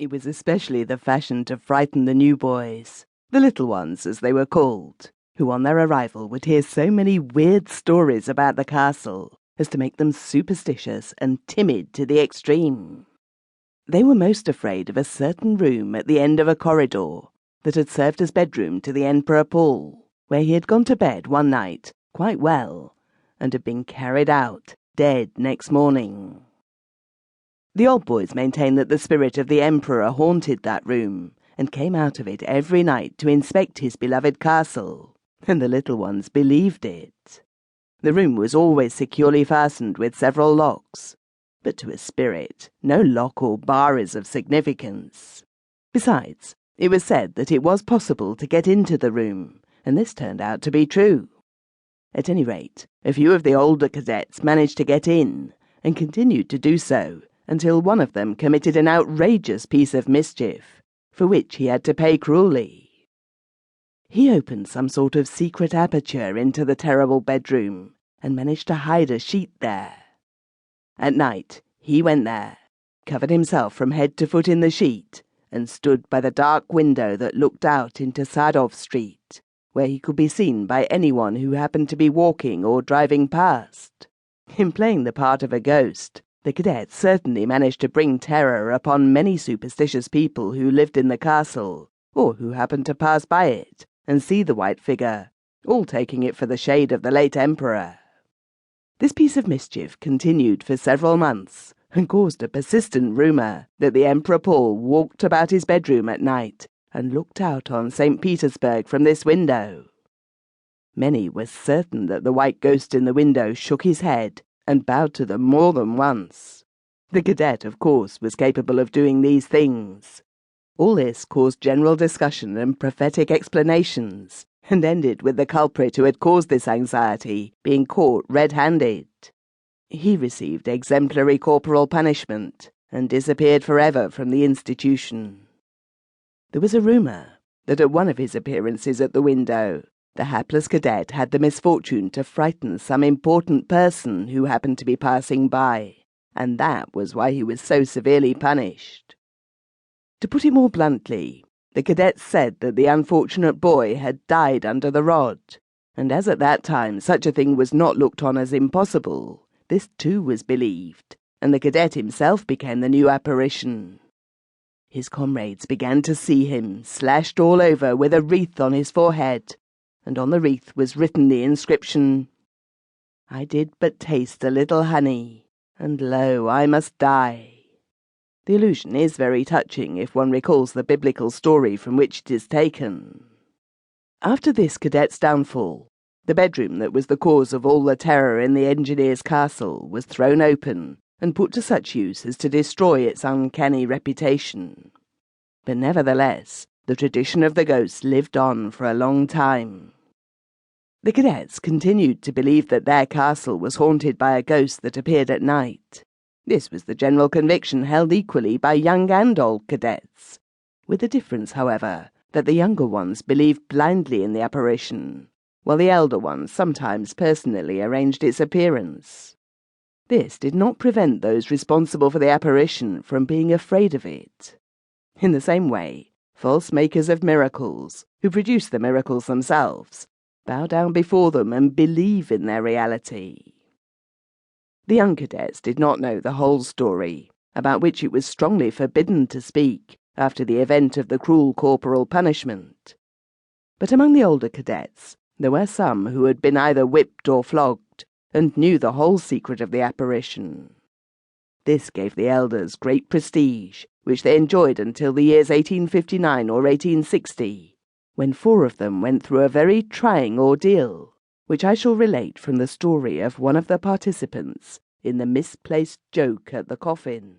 It was especially the fashion to frighten the new boys, the little ones as they were called, who on their arrival would hear so many weird stories about the castle as to make them superstitious and timid to the extreme. They were most afraid of a certain room at the end of a corridor that had served as bedroom to the Emperor Paul, where he had gone to bed one night, quite well, and had been carried out, dead, next morning. The old boys maintained that the spirit of the Emperor haunted that room, and came out of it every night to inspect his beloved castle, and the little ones believed it. The room was always securely fastened with several locks, but to a spirit, no lock or bar is of significance. Besides, it was said that it was possible to get into the room, and this turned out to be true. At any rate, a few of the older cadets managed to get in, and continued to do so until one of them committed an outrageous piece of mischief, for which he had to pay cruelly. He opened some sort of secret aperture into the terrible bedroom, and managed to hide a sheet there. At night, he went there, covered himself from head to foot in the sheet, and stood by the dark window that looked out into Sadov Street, where he could be seen by anyone who happened to be walking or driving past. In playing the part of a ghost, the cadets certainly managed to bring terror upon many superstitious people who lived in the castle, or who happened to pass by it and see the white figure, all taking it for the shade of the late emperor. This piece of mischief continued for several months, and caused a persistent rumour that the Emperor Paul walked about his bedroom at night and looked out on St. Petersburg from this window. Many were certain that the white ghost in the window shook his head and bowed to them more than once. The cadet, of course, was capable of doing these things. All this caused general discussion and prophetic explanations, and ended with the culprit who had caused this anxiety being caught red-handed. He received exemplary corporal punishment, and disappeared forever from the institution. There was a rumour that at one of his appearances at the window, the hapless cadet had the misfortune to frighten some important person who happened to be passing by, and that was why he was so severely punished. To put it more bluntly, the cadets said that the unfortunate boy had died under the rod, and as at that time such a thing was not looked on as impossible, this too was believed, and the cadet himself became the new apparition. His comrades began to see him, slashed all over with a wreath on his forehead, and on the wreath was written the inscription, "I did but taste a little honey, and lo, I must die." The illusion is very touching if one recalls the biblical story from which it is taken. After this cadet's downfall, the bedroom that was the cause of all the terror in the engineer's castle was thrown open and put to such use as to destroy its uncanny reputation. But nevertheless, the tradition of the ghost lived on for a long time. The cadets continued to believe that their castle was haunted by a ghost that appeared at night. This was the general conviction held equally by young and old cadets, with the difference, however, that the younger ones believed blindly in the apparition, while the elder ones sometimes personally arranged its appearance. This did not prevent those responsible for the apparition from being afraid of it. In the same way, false makers of miracles, who produce the miracles themselves, bow down before them and believe in their reality. The young cadets did not know the whole story, about which it was strongly forbidden to speak after the event of the cruel corporal punishment. But among the older cadets, there were some who had been either whipped or flogged, and knew the whole secret of the apparition. This gave the elders great prestige, which they enjoyed until the years 1859 or 1860, when 4 of them went through a very trying ordeal, which I shall relate from the story of one of the participants in the misplaced joke at the coffin.